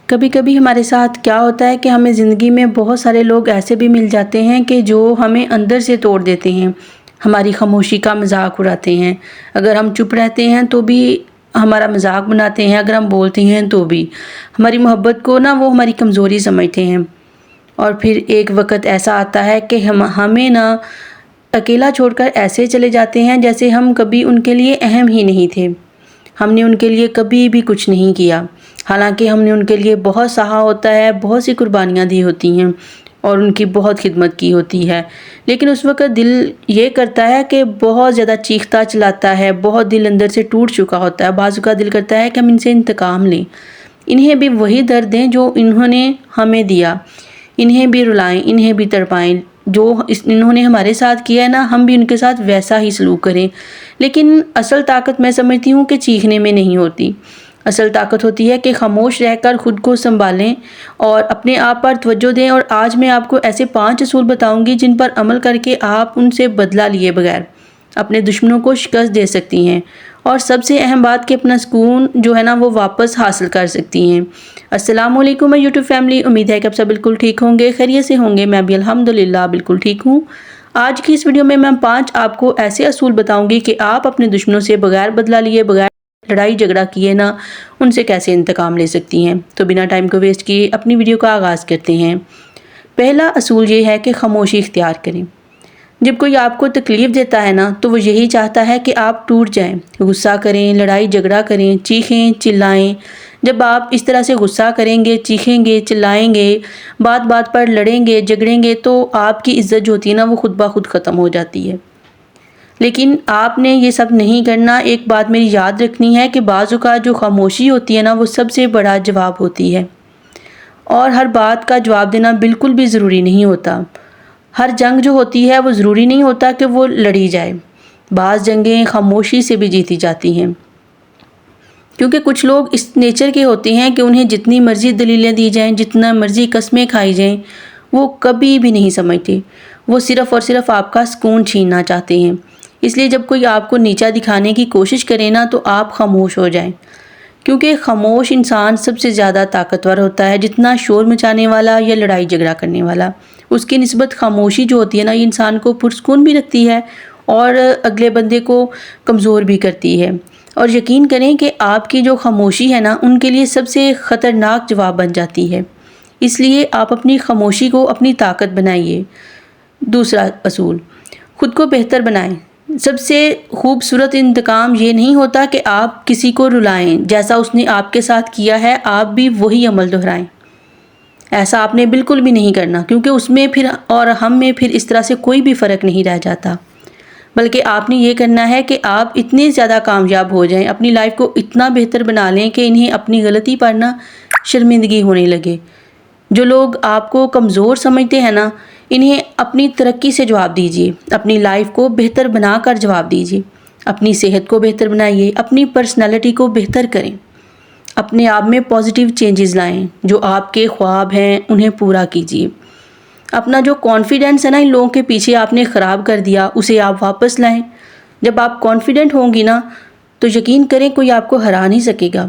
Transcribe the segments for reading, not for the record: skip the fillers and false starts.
کبھی کبھی ہمارے ساتھ کیا ہوتا ہے کہ ہمیں زندگی میں بہت سارے لوگ ایسے بھی مل جاتے ہیں کہ جو ہمیں اندر سے توڑ دیتے ہیں، ہماری خاموشی کا مذاق اڑاتے ہیں۔ اگر ہم چپ رہتے ہیں تو بھی ہمارا مذاق بناتے ہیں، اگر ہم بولتے ہیں تو بھی ہماری محبت کو وہ ہماری کمزوری سمجھتے ہیں۔ اور پھر ایک وقت ایسا آتا ہے کہ ہمیں اکیلا چھوڑ کر ایسے چلے جاتے ہیں جیسے ہم کبھی ان کے لیے اہم ہی نہیں تھے، ہم نے ان کے لیے کبھی بھی کچھ نہیں کیا، حالانکہ ہم نے ان کے لیے بہت سہا ہوتا ہے، بہت سی قربانیاں دی ہوتی ہیں اور ان کی بہت خدمت کی ہوتی ہے، لیکن اس وقت دل یہ کرتا ہے کہ بہت زیادہ چیختا چلاتا ہے، بہت دل اندر سے ٹوٹ چکا ہوتا ہے۔ بعض اوقات دل کرتا ہے کہ ہم ان سے انتقام لیں، انہیں بھی وہی درد دیں جو انہوں نے ہمیں دیا، انہیں بھی رلائیں، انہیں بھی تڑپائیں، جو انہوں نے ہمارے ساتھ کیا ہے ہم بھی ان کے ساتھ ویسا ہی سلوک کریں۔ لیکن اصل طاقت میں سمجھتی ہوں کہ چیخنے میں نہیں ہوتی، اصل طاقت ہوتی ہے کہ خاموش رہ کر خود کو سنبھالیں اور اپنے آپ پر توجہ دیں۔ اور آج میں آپ کو ایسے 5 اصول بتاؤں گی جن پر عمل کر کے آپ ان سے بدلہ لیے بغیر اپنے دشمنوں کو شکست دے سکتی ہیں، اور سب سے اہم بات کہ اپنا سکون وہ واپس حاصل کر سکتی ہیں۔ السلام علیکم یوٹیوب فیملی، امید ہے کہ آپ سب بالکل ٹھیک ہوں گے، خیریت سے ہوں گے۔ میں بھی الحمدللہ بالکل ٹھیک ہوں۔ آج کی اس ویڈیو میں 5 آپ کو ایسے اصول بتاؤں گی کہ آپ اپنے دشمنوں سے بغیر بدلہ لیے، بغیر لڑائی جھگڑا کیے ان سے کیسے انتقام لے سکتی ہیں۔ تو بنا ٹائم کو ویسٹ کیے اپنی ویڈیو کا آغاز کرتے ہیں۔ پہلا اصول یہ ہے کہ خاموشی اختیار کریں۔ جب کوئی آپ کو تکلیف دیتا ہے تو وہ یہی چاہتا ہے کہ آپ ٹوٹ جائیں، غصہ کریں، لڑائی جھگڑا کریں، چیخیں چلائیں۔ جب آپ اس طرح سے غصہ کریں گے، چیخیں گے، چلائیں گے، بات بات پر لڑیں گے، جھگڑیں گے، تو آپ کی عزت جو ہوتی ہے وہ خود بخود ختم ہو جاتی ہے۔ لیکن آپ نے یہ سب نہیں کرنا۔ ایک بات میری یاد رکھنی ہے کہ بعض اوقات جو خاموشی ہوتی ہے وہ سب سے بڑا جواب ہوتی ہے، اور ہر بات کا جواب دینا بالکل بھی ضروری نہیں ہوتا۔ ہر جنگ جو ہوتی ہے وہ ضروری نہیں ہوتا کہ وہ لڑی جائے، بعض جنگیں خاموشی سے بھی جیتی جاتی ہیں، کیونکہ کچھ لوگ اس نیچر کے ہوتے ہیں کہ انہیں جتنی مرضی دلیلیں دی جائیں، جتنا مرضی قسمیں کھائی جائیں، وہ کبھی بھی نہیں سمجھتے، وہ صرف اور صرف آپ کا سکون چھیننا چاہتے ہیں۔ اس لیے جب کوئی آپ کو نیچا دکھانے کی کوشش کرے تو آپ خاموش ہو جائیں، کیونکہ خاموش انسان سب سے زیادہ طاقتور ہوتا ہے۔ جتنا شور مچانے والا یا لڑائی جھگڑا کرنے والا، اس کی نسبت خاموشی جو ہوتی ہے یہ انسان کو پرسکون بھی رکھتی ہے اور اگلے بندے کو کمزور بھی کرتی ہے۔ اور یقین کریں کہ آپ کی جو خاموشی ہے ان کے لیے سب سے خطرناک جواب بن جاتی ہے۔ اس لیے آپ اپنی خاموشی کو اپنی طاقت بنائیے۔ دوسرا اصول، خود کو بہتر بنائیں۔ سب سے خوبصورت انتقام یہ نہیں ہوتا کہ آپ کسی کو رلائیں، جیسا اس نے آپ کے ساتھ کیا ہے آپ بھی وہی عمل دہرائیں۔ ایسا آپ نے بالکل بھی نہیں کرنا، کیونکہ اس میں پھر اور ہم میں پھر اس طرح سے کوئی بھی فرق نہیں رہ جاتا، بلکہ آپ نے یہ کرنا ہے کہ آپ اتنے زیادہ کامیاب ہو جائیں، اپنی لائف کو اتنا بہتر بنا لیں کہ انہیں اپنی غلطی پر شرمندگی ہونے لگے۔ جو لوگ آپ کو کمزور سمجھتے ہیں انہیں اپنی ترقی سے جواب دیجیے، اپنی لائف کو بہتر بنا کر جواب دیجیے، اپنی صحت کو بہتر بنائیے، اپنی پرسنالٹی کو بہتر کریں، اپنے آپ میں پازیٹیو چینجز لائیں، جو آپ کے خواب ہیں انہیں پورا کیجیے۔ اپنا جو کانفیڈنس ہے ان لوگوں کے پیچھے آپ نے خراب کر دیا، اسے آپ واپس لائیں۔ جب آپ کانفیڈنٹ ہوں گی تو یقین کریں کوئی آپ کو ہرا نہیں سکے گا،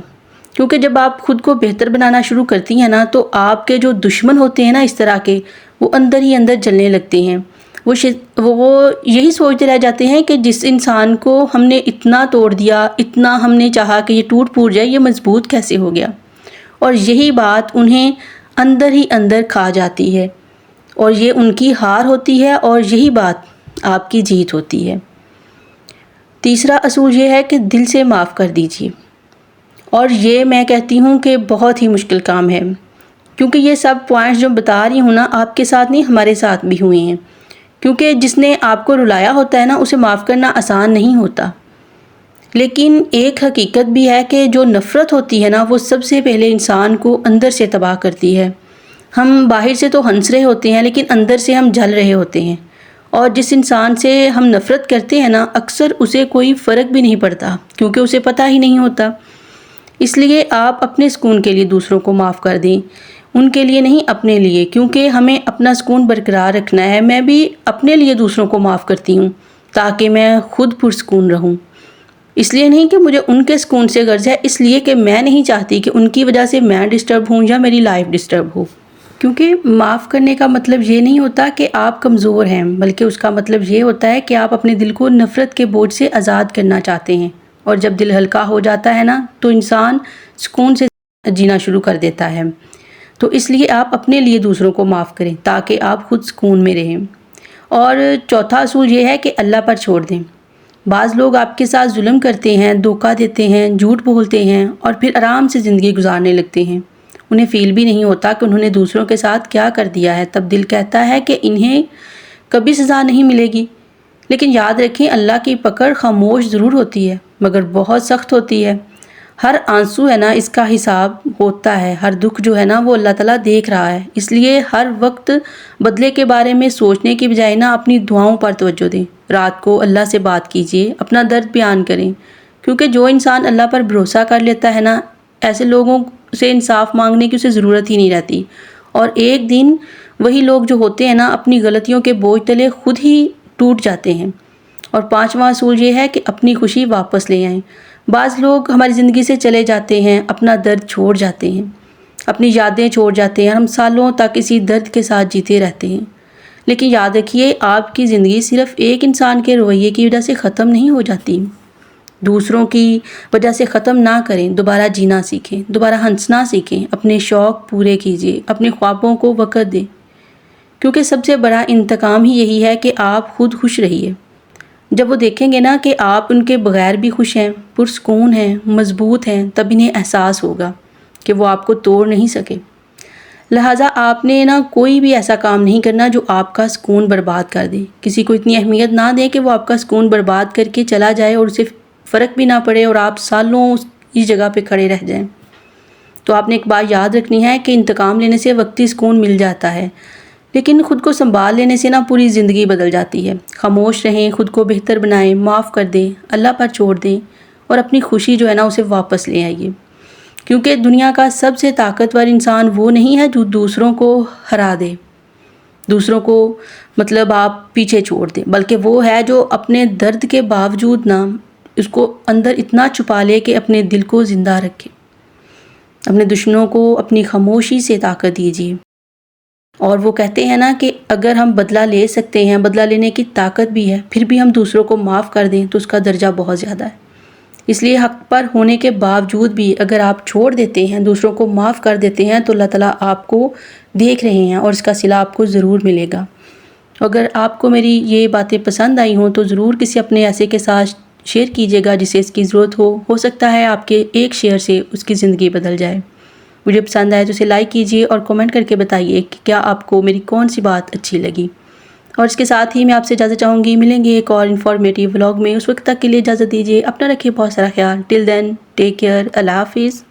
کیونکہ جب آپ خود کو بہتر بنانا شروع کرتی ہیں تو آپ کے جو دشمن ہوتے ہیں اس طرح کے، وہ اندر ہی اندر جلنے لگتے ہیں۔ وہ یہی سوچتے رہ جاتے ہیں کہ جس انسان کو ہم نے اتنا توڑ دیا، اتنا ہم نے چاہا کہ یہ ٹوٹ پھوٹ جائے، یہ مضبوط کیسے ہو گیا؟ اور یہی بات انہیں اندر ہی اندر کھا جاتی ہے، اور یہ ان کی ہار ہوتی ہے، اور یہی بات آپ کی جیت ہوتی ہے۔ تیسرا اصول یہ ہے کہ دل سے معاف کر دیجیے، اور یہ میں کہتی ہوں کہ بہت ہی مشکل کام ہے، کیونکہ یہ سب پوائنٹس جو بتا رہی ہوں آپ کے ساتھ نہیں، ہمارے ساتھ بھی ہوئے ہیں، کیونکہ جس نے آپ کو رلایا ہوتا ہے اسے معاف کرنا آسان نہیں ہوتا۔ لیکن ایک حقیقت بھی ہے کہ جو نفرت ہوتی ہے وہ سب سے پہلے انسان کو اندر سے تباہ کرتی ہے۔ ہم باہر سے تو ہنس رہے ہوتے ہیں، لیکن اندر سے ہم جل رہے ہوتے ہیں، اور جس انسان سے ہم نفرت کرتے ہیں اکثر اسے کوئی فرق بھی نہیں پڑتا، کیونکہ اسے پتہ ہی نہیں ہوتا۔ اس لیے آپ اپنے سکون کے لیے دوسروں کو معاف کر دیں، ان کے لیے نہیں، اپنے لیے، کیونکہ ہمیں اپنا سکون برقرار رکھنا ہے۔ میں بھی اپنے لیے دوسروں کو معاف کرتی ہوں تاکہ میں خود پرسکون رہوں۔ اس لیے نہیں کہ مجھے ان کے سکون سے غرض ہے، اس لیے کہ میں نہیں چاہتی کہ ان کی وجہ سے میں ڈسٹرب ہوں یا میری لائف ڈسٹرب ہو۔ کیونکہ معاف کرنے کا مطلب یہ نہیں ہوتا کہ آپ کمزور ہیں، بلکہ اس کا مطلب یہ ہوتا ہے کہ آپ اپنے دل کو نفرت کے بوجھ سے آزاد کرنا چاہتے ہیں، اور جب دل ہلکا ہو جاتا ہے نا تو انسان سکون سے جینا شروع کر دیتا ہے۔ تو اس لیے آپ اپنے لیے دوسروں کو معاف کریں تاکہ آپ خود سکون میں رہیں۔ اور چوتھا اصول یہ ہے کہ اللہ پر چھوڑ دیں۔ بعض لوگ آپ کے ساتھ ظلم کرتے ہیں، دھوکہ دیتے ہیں، جھوٹ بولتے ہیں اور پھر آرام سے زندگی گزارنے لگتے ہیں۔ انہیں فیل بھی نہیں ہوتا کہ انہوں نے دوسروں کے ساتھ کیا کر دیا ہے، تب دل کہتا ہے کہ انہیں کبھی سزا نہیں ملے گی۔ لیکن یاد رکھیں، اللہ کی پکڑ خاموش ضرور ہوتی ہے مگر بہت سخت ہوتی ہے۔ ہر آنسو ہے نا، اس کا حساب ہوتا ہے، ہر دکھ جو ہے نا وہ اللہ تعالیٰ دیکھ رہا ہے۔ اس لیے ہر وقت بدلے کے بارے میں سوچنے کی بجائے نا اپنی دعاؤں پر توجہ دیں۔ رات کو اللہ سے بات کیجیے، اپنا درد بیان کریں، کیونکہ جو انسان اللہ پر بھروسہ کر لیتا ہے نا، ایسے لوگوں سے انصاف مانگنے کی اسے ضرورت ہی نہیں رہتی۔ اور ایک دن وہی لوگ جو ہوتے ہیں نا اپنی غلطیوں کے بوجھ تلے خود ہی ٹوٹ جاتے ہیں۔ اور پانچواں اصول یہ ہے کہ اپنی خوشی واپس لے آئیں۔ بعض لوگ ہماری زندگی سے چلے جاتے ہیں، اپنا درد چھوڑ جاتے ہیں، اپنی یادیں چھوڑ جاتے ہیں، ہم سالوں تک اسی درد کے ساتھ جیتے رہتے ہیں۔ لیکن یاد رکھیے، آپ کی زندگی صرف ایک انسان کے رویے کی وجہ سے ختم نہیں ہو جاتی۔ دوسروں کی وجہ سے ختم نہ کریں، دوبارہ جینا سیکھیں، دوبارہ ہنسنا سیکھیں، اپنے شوق پورے کیجیے، اپنے خوابوں کو وقت دیں، کیونکہ سب سے بڑا انتقام ہی یہی ہے کہ آپ خود خوش رہیے۔ جب وہ دیکھیں گے نا کہ آپ ان کے بغیر بھی خوش ہیں، پرسکون ہیں، مضبوط ہیں، تب انہیں احساس ہوگا کہ وہ آپ کو توڑ نہیں سکے۔ لہٰذا آپ نے نا کوئی بھی ایسا کام نہیں کرنا جو آپ کا سکون برباد کر دے۔ کسی کو اتنی اہمیت نہ دیں کہ وہ آپ کا سکون برباد کر کے چلا جائے اور اسے فرق بھی نہ پڑے اور آپ سالوں اس جگہ پہ کھڑے رہ جائیں۔ تو آپ نے ایک بات یاد رکھنی ہے کہ انتقام لینے سے وقتی سکون مل جاتا ہے، لیکن خود کو سنبھال لینے سے نا پوری زندگی بدل جاتی ہے۔ خاموش رہیں، خود کو بہتر بنائیں، معاف کر دیں، اللہ پر چھوڑ دیں اور اپنی خوشی جو ہے نا اسے واپس لے آئیے، کیونکہ دنیا کا سب سے طاقتور انسان وہ نہیں ہے جو دوسروں کو ہرا دے، دوسروں کو مطلب آپ پیچھے چھوڑ دیں، بلکہ وہ ہے جو اپنے درد کے باوجود نا اس کو اندر اتنا چھپا لے کہ اپنے دل کو زندہ رکھے۔ اپنے دشمنوں کو اپنی خاموشی سے طاقت دیجیے۔ اور وہ کہتے ہیں نا کہ اگر ہم بدلہ لے سکتے ہیں، بدلہ لینے کی طاقت بھی ہے، پھر بھی ہم دوسروں کو معاف کر دیں تو اس کا درجہ بہت زیادہ ہے۔ اس لیے حق پر ہونے کے باوجود بھی اگر آپ چھوڑ دیتے ہیں، دوسروں کو معاف کر دیتے ہیں، تو اللہ تعالیٰ آپ کو دیکھ رہے ہیں اور اس کا صلہ آپ کو ضرور ملے گا۔ اگر آپ کو میری یہ باتیں پسند آئی ہوں تو ضرور کسی اپنے ایسے کے ساتھ شیئر کیجیے گا جسے اس کی ضرورت ہو سکتا ہے آپ کے ایک شیئر سے اس کی زندگی بدل جائے۔ ویڈیو پسند آئے تو اسے لائک کیجیے اور کمنٹ کر کے بتائیے کہ کیا آپ کو میری کون سی بات اچھی لگی۔ اور اس کے ساتھ ہی میں آپ سے اجازت چاہوں گی، ملیں گے ایک اور انفارمیٹیو ولاگ میں۔ اس وقت تک کے لیے اجازت دیجیے، اپنا رکھیے بہت سارا خیال۔ ٹل دین ٹیک کیئر، اللہ حافظ۔